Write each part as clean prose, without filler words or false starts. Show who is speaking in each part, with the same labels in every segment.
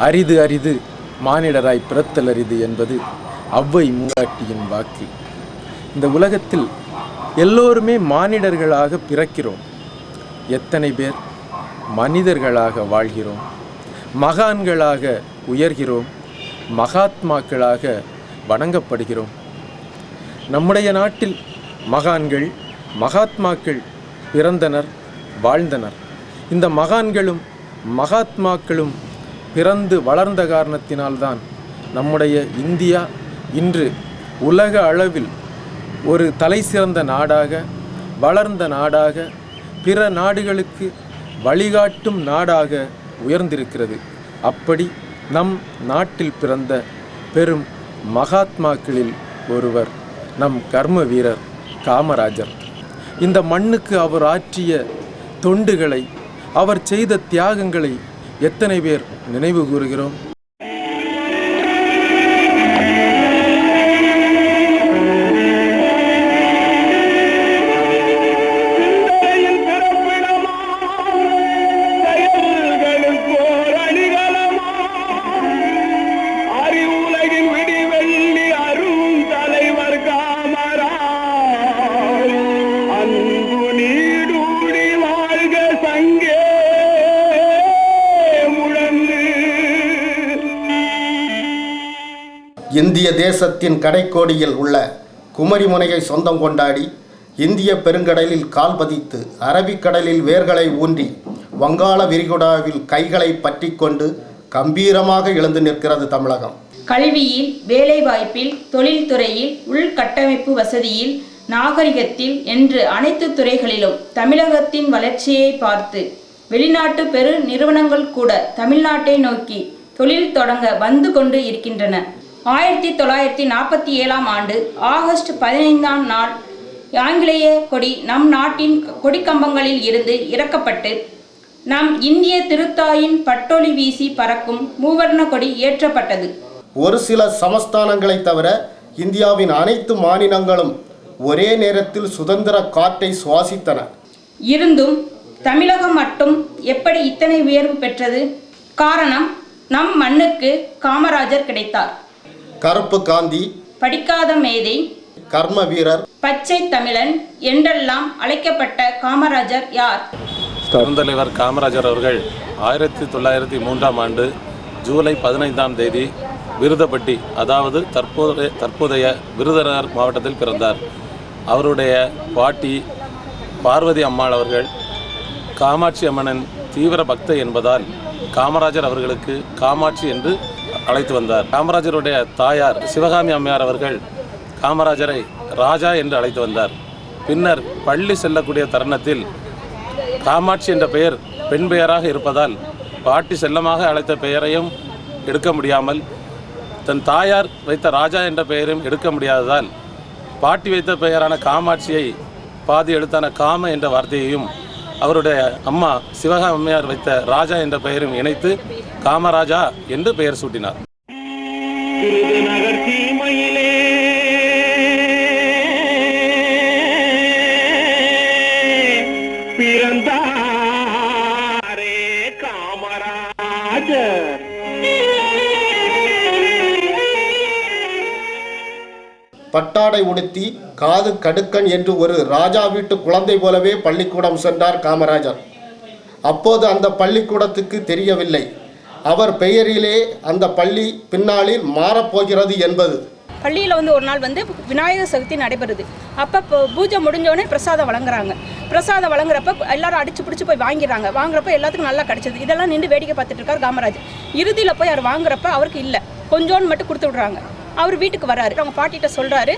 Speaker 1: அரிது அரிது மானிடராய் பிறத்தல் அரிது என்பது ஔவை மூதாட்டியின் வாக்கு. இந்த உலகத்தில் எல்லோருமே மானிடர்களாக பிறக்கிறோம். எத்தனை பேர் மனிதர்களாக வாழ்கிறோம், மகான்களாக உயர்கிறோம், மகாத்மாக்களாக வணங்கப்படுகிறோம். நம்முடைய நாட்டில் மகான்கள் மகாத்மாக்கள் பிறந்தனர், வாழ்ந்தனர். இந்த மகான்களும் மகாத்மாக்களும் பிறந்து வளர்ந்த காரணத்தினால்தான் நம்முடைய இந்தியா இன்று உலக அளவில் ஒரு தலை சிறந்த நாடாக, வளர்ந்த நாடாக, பிற நாடுகளுக்கு வழிகாட்டும் நாடாக உயர்ந்திருக்கிறது. அப்படி நம் நாட்டில் பிறந்த பெரும் மகாத்மாக்களில் ஒருவர் நம் கர்ம வீரர் காமராஜர். இந்த மண்ணுக்கு அவர் ஆற்றிய தொண்டுகளை, அவர் செய்த தியாகங்களை எத்தனை பேர் நினைவு கூறுகிறோம்?
Speaker 2: இந்திய தேசத்தின் கடைக்கோடியில் உள்ள குமரிமுனையை சொந்தம் கொண்டாடி இந்திய பெருங்கடலில் கால் பதித்து அரபிக்கடலில் வேர்களை ஊன்றி வங்காள விரிகுடாவில் கைகளை பற்றி கொண்டு கம்பீரமாக எழுந்து நிற்கிறது தமிழகம்.
Speaker 3: கல்வியில், வேலைவாய்ப்பில், தொழில்துறையில், உள்கட்டமைப்பு வசதியில், நாகரிகத்தில் என்று அனைத்து துறைகளிலும் தமிழகத்தின் வளர்ச்சியை பார்த்து வெளிநாட்டு பெரு நிறுவனங்கள் கூட தமிழ்நாட்டை நோக்கி தொழில் தொடங்க வந்து கொண்டு இருக்கின்றன. 1947 ஆண்டு ஆகஸ்ட் 15ஆம் நாள் ஆங்கிலேய கொடி நம் நாட்டின் கொடிக்கம்பங்களில் இருந்து இறக்கப்பட்டு நம் இந்திய திருத்தாயின் பட்டொலி வீசி பறக்கும் மூவர்ண கொடி ஏற்றப்பட்டது.
Speaker 2: ஒரு சில சமஸ்தானங்களை தவிர இந்தியாவின் அனைத்து மாநிலங்களும் ஒரே நேரத்தில் சுதந்திர காற்றை சுவாசித்தன. இருந்தும்
Speaker 3: தமிழகம் மட்டும் எப்படி இத்தனை உயர்வு பெற்றது? காரணம், நம் மண்ணுக்கு காமராஜர் கிடைத்தார்.
Speaker 2: கருப்பு காந்தி,
Speaker 3: படிக்காத மேதை,
Speaker 2: கர்ம வீரர்,
Speaker 3: பச்சை தமிழன் என்றெல்லாம் அழைக்கப்பட்ட காமராஜர் யார்?
Speaker 4: பெருந்தலைவர் காமராஜர் அவர்கள் 1903ஆம் ஆண்டு ஜூலை 15ஆம் தேதி விருதப்பட்டி, அதாவது தற்போதைய விருதுநகர் மாவட்டத்தில் பிறந்தார். அவருடைய பாட்டி பார்வதி அம்மாள் அவர்கள் காமாட்சி அம்மனின் தீவிர பக்தை என்பதால் காமராஜர் அவர்களுக்கு காமாட்சி என்று அழைத்து வந்தார். காமராஜருடைய தாயார் சிவகாமி அம்மையார் அவர்கள் காமராஜரை ராஜா என்று அழைத்து வந்தார். பின்னர் பள்ளி செல்லக்கூடிய தருணத்தில் காமாட்சி என்ற பெயர் பெண் பெயராக இருப்பதால் பாட்டி செல்லமாக அழைத்த பெயரையும் எடுக்க முடியாமல், தன் தாயார் வைத்த ராஜா என்ற பெயரையும் எடுக்க முடியாததால் பாட்டி வைத்த பெயரான காமாட்சியை பாதி எழுத்தான காம என்ற வார்த்தையையும் அவருடைய அம்மா சிவகாமி அம்மையார் வைத்த ராஜா என்ற பெயரும் இணைத்து காமராஜா என்று பெயர் சூட்டினார்.
Speaker 2: பட்டாடை உடுத்தி காது கடுக்கன் என்று ஒரு ராஜா வீட்டு குழந்தை போலவே பள்ளிக்கூடம் சென்றார் காமராஜர். அப்போது அந்த பள்ளிக்கூடத்துக்கு தெரியவில்லை அவர் பெயரிலே அந்த பள்ளி பின்னாளில் மாறப்போகிறது என்பது.
Speaker 5: பள்ளியில் ஒரு நாள் விநாயகர் சதுர்த்தி நடைபெறுது. அப்போ பூஜை முடிஞ்சோடனே பிரசாதம் வழங்குறாங்க. பிரசாதம் வழங்குறப்ப எல்லாரும் அடிச்சு பிடிச்சி போய் வாங்கிறாங்க. வாங்குறப்ப எல்லாத்துக்கும் நல்லா கிடைச்சது. இதெல்லாம் நின்று வேடிக்கை பார்த்துட்டு இருக்கார் காமராஜர். இறுதியில் போய் அவர் வாங்குறப்ப அவருக்கு இல்லை, கொஞ்சோன்னு மட்டும் கொடுத்து விடுறாங்க. அவர் வீட்டுக்கு வராரு. அவங்க பாட்டிகிட்ட சொல்கிறாரு,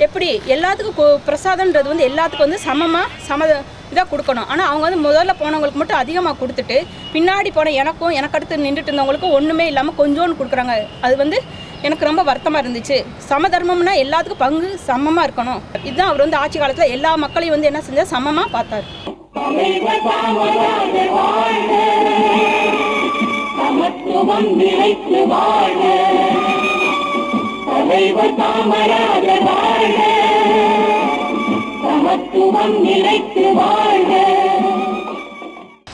Speaker 5: எப்படி எல்லாத்துக்கும் பிரசாதன்றது எல்லாத்துக்கும் சமமாக இதாக கொடுக்கணும். ஆனால் அவங்க முதல்ல போனவங்களுக்கு மட்டும் அதிகமாக கொடுத்துட்டு பின்னாடி போன எனக்கு அடுத்து நின்றுட்டு இருந்தவங்களுக்கும் ஒன்றுமே இல்லாமல் கொஞ்சோன்னு கொடுக்குறாங்க. அது எனக்கு ரொம்ப வருத்தமாக இருந்துச்சு. சமதர்மம்னா எல்லாத்துக்கும் பங்கு சமமாக இருக்கணும். இதுதான் அவர் ஆட்சி காலத்தில் எல்லா மக்களையும் என்ன செஞ்சால் சமமாக பார்த்தார்.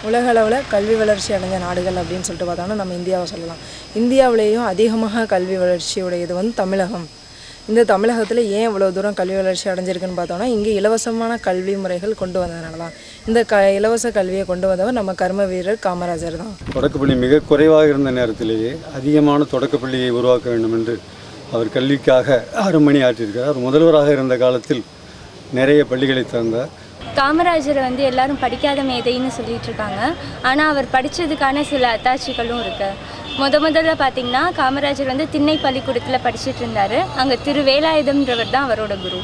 Speaker 6: உலக அளவில் கல்வி வளர்ச்சி அடைஞ்ச நாடுகள் அப்படின்னு சொல்லிட்டு பார்த்தோம்னா நம்ம இந்தியாவை சொல்லலாம். இந்தியாவிலேயும் அதிகமாக கல்வி வளர்ச்சியுடையது தமிழகம். இந்த தமிழகத்தில் ஏன் இவ்வளோ தூரம் கல்வி வளர்ச்சி அடைஞ்சிருக்குன்னு பார்த்தோம்னா இங்கே இலவசமான கல்வி முறைகள் கொண்டு வந்ததுனால தான். இந்த இலவச கல்வியை கொண்டு வந்தவர் நம்ம கர்ம வீரர் காமராஜர் தான்.
Speaker 7: தொடக்கப்பள்ளி மிக குறைவாக இருந்த நேரத்திலேயே அதிகமான தொடக்கப்பள்ளியை உருவாக்க வேண்டும் என்று அவர் கல்விக்காக அருமணி ஆற்றியிருக்கிறார். அவர் முதல்வராக இருந்த காலத்தில் நிறைய பள்ளிகளை தந்தார்.
Speaker 8: காமராஜரை எல்லாரும் படிக்காத மேதைன்னு சொல்லிட்டு இருக்காங்க. ஆனால் அவர் படித்ததுக்கான சில அத்தாட்சிகளும் இருக்குது. முதல்ல பார்த்திங்கன்னா காமராஜர் திண்ணை பள்ளிக்கூடத்தில் படிச்சுட்டு இருந்தார். அங்கே திரு வேலாயுதம்ன்றவர் தான் அவரோட குரு.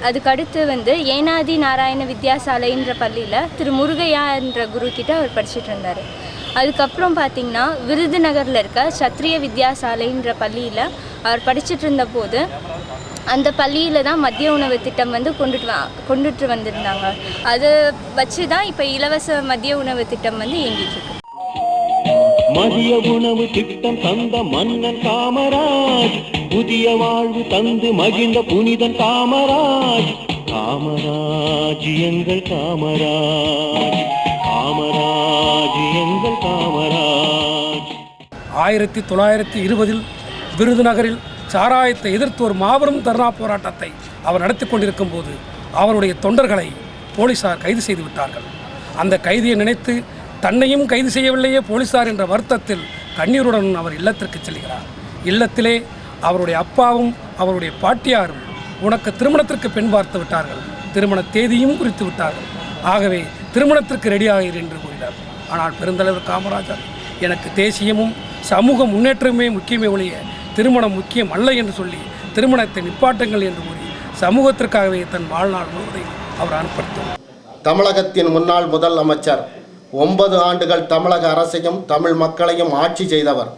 Speaker 8: அதுக்கடுத்து ஏனாதி நாராயண வித்யாசாலைன்ற பள்ளியில் திரு முருகையா என்ற குரு கிட்ட அவர் படிச்சுட்டு இருந்தார். அதுக்கப்புறம் பார்த்திங்கன்னா விருதுநகரில் இருக்க சத்திரிய வித்யாசாலைன்ற பள்ளியில் அவர் படிச்சுட்டு இருந்தபோது அந்த பள்ளியில் தான் மதிய உணவு திட்டம் கொண்டுட்டு வந்திருந்தாங்க. அதை வச்சு தான் இப்போ இலவச மதிய உணவு திட்டம் இயங்கிட்டுருக்கு.
Speaker 9: மதிய உணவு திட்டம் தந்த மன்னன் காமராஜ், புதிய வாழ்வு தந்து மகிழ்ந்த புனிதன் காமராஜ். காமராஜ் எங்கள் காமராஜ், காமராஜ் எங்கள் காமராஜ்.
Speaker 10: 1920 விருதுநகரில் சாராயத்தை எதிர்த்து ஒரு மாபெரும் தர்ணா போராட்டத்தை அவர் நடத்தி கொண்டிருக்கும் போது அவருடைய தொண்டர்களை போலீசார் கைது செய்து விட்டார்கள். அந்த கைதியை நினைத்து தன்னையும் கைது செய்யவில்லையே போலீசார் என்ற வருத்தத்தில் கண்ணீருடன் அவர் இல்லத்திற்கு செல்கிறார். இல்லத்திலே அவருடைய அப்பாவும் அவருடைய பாட்டியாரும் உனக்கு திருமணத்திற்கு பெண் பார்த்து விட்டார்கள், திருமண தேதியும் குறித்து விட்டார்கள், ஆகவே திருமணத்திற்கு ரெடியாகிறேன் என்று கூறினார். ஆனால் பெருந்தலைவர் காமராஜர் எனக்கு தேசியமும் சமூக முன்னேற்றமே முக்கியமே ஒழிய திருமணம் முக்கியம் அல்ல என்று சொல்லி திருமணத்தை நிப்பாட்டுங்கள் என்று கூறி சமூகத்திற்காகவே தன் வாழ்நாள் முழுவதையும் அவர் அர்ப்பணித்தார்.
Speaker 2: தமிழகத்தின் முன்னாள் முதல் அமைச்சர் 9 ஆண்டுகள் தமிழக அரசையும் தமிழ் மக்களையும் ஆட்சி செய்தவர்.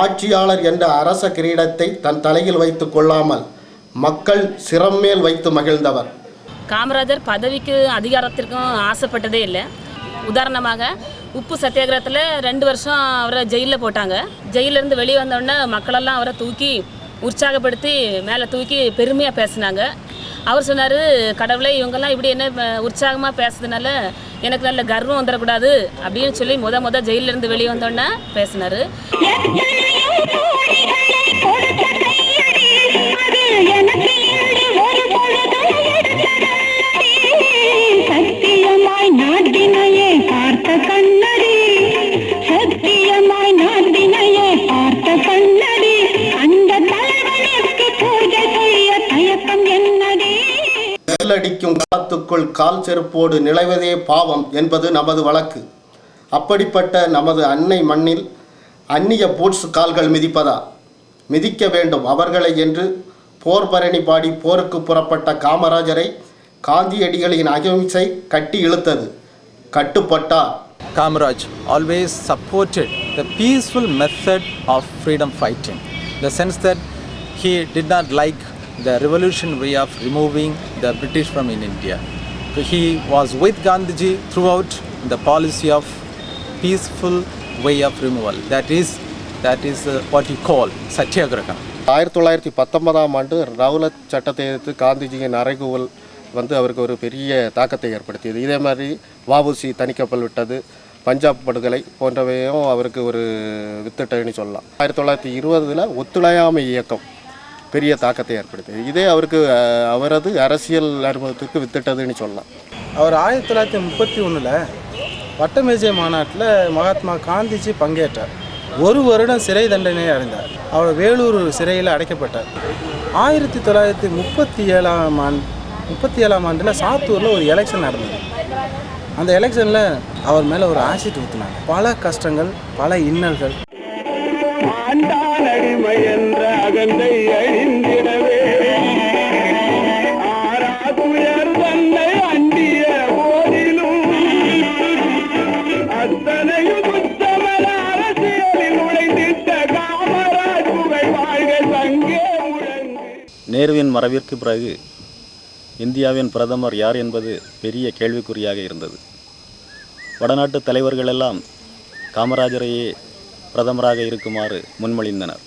Speaker 2: ஆட்சியாளர் என்ற அரச கிரீடத்தை தன் தலையில் வைத்து கொள்ளாமல் மக்கள் சிரம் மேல் வைத்து மகிழ்ந்தவர்.
Speaker 11: காமராஜர் பதவிக்கு அதிகாரத்திற்கும் ஆசைப்பட்டதே இல்லை. உதாரணமாக உப்பு சத்தியாகிரகத்தில் 2 வருஷம் அவரை ஜெயிலில் போட்டாங்க. ஜெயிலிருந்து வெளியே வந்தோடனே மக்களெல்லாம் அவரை தூக்கி உற்சாகப்படுத்தி மேலே தூக்கி பெருமையாக பேசினாங்க. அவர் சொன்னார், கடவுளை இவங்கெல்லாம் இப்படி என்ன உற்சாகமாக பேசுறதுனால எனக்கு நல்ல கர்வம் வந்துடக்கூடாது அப்படின்னு சொல்லி முத ஜெயிலிருந்து வெளியே வந்தோடனே பேசினார்.
Speaker 2: நெல்லடிக்கும் காலத்துக்குள் கால் செருப்போடு நிலைவதே பாவம் என்பது நமது வழக்கு. அப்படிப்பட்ட நமது அன்னை மண்ணில் அந்நிய பூட்ஸ் கால்கள் மிதிப்பதா? மிதிக்க வேண்டும் அவர்களை என்று போர் பரணி பாடி போருக்கு புறப்பட்ட காமராஜரை காந்தியடிகளின் அகிம்சை கட்டி இழுத்தது. கட்டுப்பட்டார்.
Speaker 12: Kamaraj always supported the peaceful method of freedom fighting, the sense that he did not like the revolution way of removing the British from in India. So he was with Gandhiji throughout the policy of peaceful way of removal. That is what you call Satyagraha.
Speaker 2: 1919ஆம் ஆண்டு Rowlatt சட்டத்தை எதிர்த்து காந்திஜியின் அறைகூவல் அவருக்கு ஒரு பெரிய தாக்கத்தை ஏற்படுத்தியது. இதே மாதிரி வஉசி தனிக்கப்பல் விட்டது, பஞ்சாப் படுகொலை போன்றவையும் அவருக்கு ஒரு வித்திட்டன்னு சொல்லலாம். 1920 ஒத்துழையாமை இயக்கம் பெரிய தாக்கத்தை ஏற்படுத்தியது. இதே அவருக்கு அவரது அரசியல் அனுபவத்துக்கு வித்திட்டதுன்னு சொல்லலாம்.
Speaker 13: அவர் 1931 வட்டமேஜை மாநாட்டில் மகாத்மா காந்திஜி பங்கேற்றார். 1 வருடம் சிறை தண்டனை அடைந்தார். அவர் வேலூர் சிறையில் அடைக்கப்பட்டார். 1937ஆம் ஆண்டில் சாத்தூரில் ஒரு எலெக்ஷன் நடந்தது. அந்த எலெக்ஷனில் அவர் மேலே ஒரு ஆசிட் ஊற்றினாங்க. பல கஷ்டங்கள், பல இன்னல்கள்.
Speaker 14: நேருவின் மறைவிற்கு பிறகு இந்தியாவின் பிரதமர் யார் என்பது பெரிய கேள்விக்குறியாக இருந்தது. வடநாட்டு தலைவர்கள் எல்லாம் காமராஜரையே பிரதமராக இருக்குமாறு முன்மொழிந்தனர்.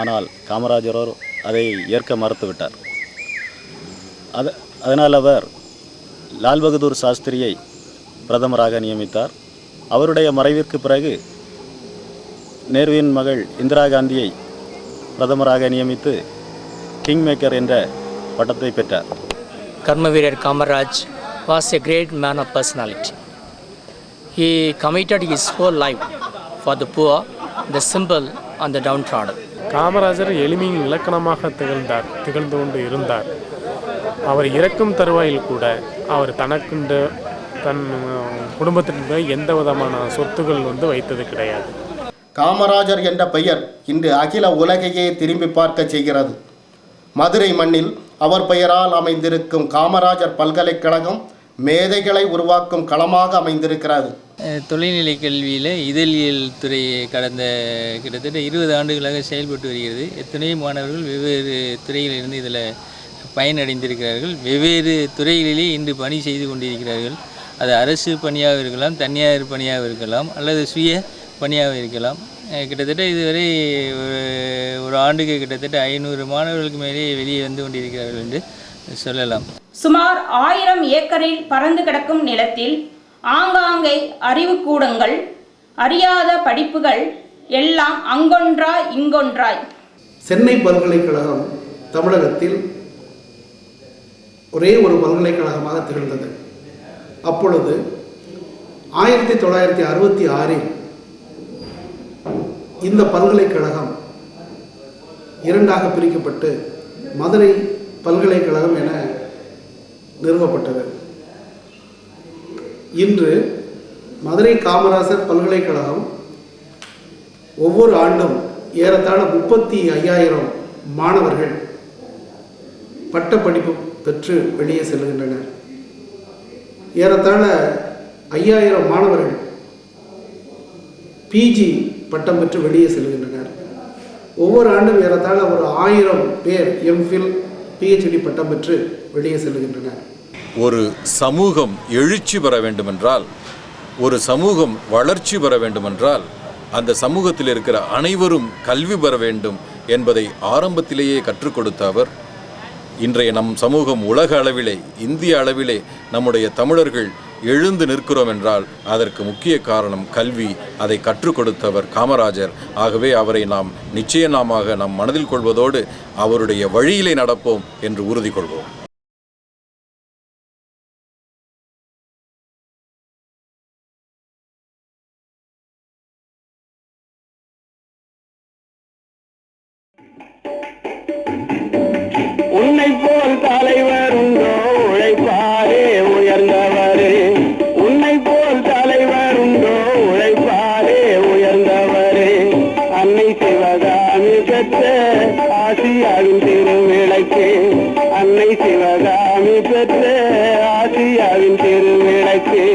Speaker 14: ஆனால் காமராஜரோ அதை ஏற்க மறுத்துவிட்டார். அதனால் அவர் லால் பகதூர் சாஸ்திரியை பிரதமராக நியமித்தார். அவருடைய மறைவிற்கு பிறகு நேருவின் மகள் இந்திரா காந்தியை பிரதமராக நியமித்து கிங் மேக்கர் என்ற பட்டத்தை பெற்றார்.
Speaker 15: Karmavir Kamaraj was a great man of personality. He committed his whole life for the poor, the simple and the downtrodden.
Speaker 16: Kamarajar எளிமையின் இலக்கணமாக திகழ்ந்து கொண்டு இருந்தார். அவர் இறக்கும் தருவாயில் கூட அவர் தனக்குண்டு தன் குடும்பத்திற்கு எந்த விதமான சொத்துகள் வைத்தது கிடையாது.
Speaker 2: காமராஜர் என்ற பெயர் இன்று அகில உலகையே திரும்பி பார்க்க செய்கிறது. மதுரை மண்ணில் அவர் பெயரால் அமைந்திருக்கும் காமராஜர் பல்கலைக்கழகம் மேதைகளை உருவாக்கும் களமாக அமைந்திருக்கிறது.
Speaker 17: தொலைநிலை கல்வியில் இதழியல் துறை கடந்த கிட்டத்தட்ட 20 ஆண்டுகளாக செயல்பட்டு வருகிறது. எத்தனையோ மாணவர்கள் வெவ்வேறு துறையிலிருந்து இதில் பயனடைந்திருக்கிறார்கள். வெவ்வேறு துறைகளிலே இன்று பணி செய்து கொண்டிருக்கிறார்கள். அது அரசு பணியாக இருக்கலாம், தனியார் பணியாக இருக்கலாம், அல்லது சுய பணியாக இருக்கலாம். கிட்டத்தட்ட இதுவரை ஒரு ஆண்டுக்கு கிட்டத்தட்ட 500 மாணவர்களுக்கு மேலே வெளியே வந்து கொண்டிருக்கிறார்கள் என்று சொல்லலாம்.
Speaker 3: சுமார் 1000 ஏக்கரில் பறந்து கிடக்கும் நிலத்தில் ஆங்காங்கே அறிவுக்கூடங்கள், அறியாத படிப்புகள் எல்லாம் அங்கொன்றாய் இங்கொன்றாய்.
Speaker 18: சென்னை பல்கலைக்கழகம் தமிழகத்தில் ஒரே ஒரு பல்கலைக்கழகமாக திகழ்ந்தது. அப்பொழுது 1966 இந்த பல்கலைக்கழகம் இரண்டாக பிரிக்கப்பட்டு மதுரை பல்கலைக்கழகம் என நிறுவப்பட்டது. இன்று மதுரை காமராசர் பல்கலைக்கழகம் ஒவ்வொரு ஆண்டும் ஏறத்தாழ 35,000 மாணவர்கள் பட்டப்படிப்பு பெற்று வெளியே செல்கின்றனர். ஏறத்தாழ 5000 மாணவர்கள் பிஜி பட்டம் பெற்று வெளியே செல்கின்றனர். ஒவ்வொரு ஆண்டும் ஏறத்தாழ ஒரு 1000 பேர் எம்ஃபில் பிஹெச்டி பட்டம் பெற்று வெளியே செல்கின்றனர்.
Speaker 19: ஒரு சமூகம் எழுச்சி பெற வேண்டுமென்றால், ஒரு சமூகம் வளர்ச்சி பெற வேண்டுமென்றால், அந்த சமூகத்தில் இருக்கிற அனைவரும் கல்வி பெற வேண்டும் என்பதை ஆரம்பத்திலேயே கற்றுக் கொடுத்த அவர், இன்றைய நம் சமூகம் உலக அளவிலே, இந்திய அளவிலே நம்முடைய தமிழர்கள் எழுந்து நிற்கிறோம் என்றால் அதற்கு முக்கிய காரணம் கல்வி. அதை கற்றுக் கொடுத்தவர் காமராஜர். ஆகவே அவரை நாம் நிச்சயமாக நம் மனதில் கொள்வதோடு அவருடைய வழியிலே நடப்போம் என்று உறுதி கொள்வோம்.
Speaker 9: உன்னை போல் தலைவர் உண்டோ உழைப்பாரே உயர்ந்தவரே, உன்னை போல் தலைவர் உண்டோ உழைப்பாரே உயர்ந்தவரே, அன்னை சிவகாமி பெற்ற ஆசியாவின் திருவிளக்கே, அன்னை சிவகாமி பெற்ற ஆசியாவின் திருவிளக்கே,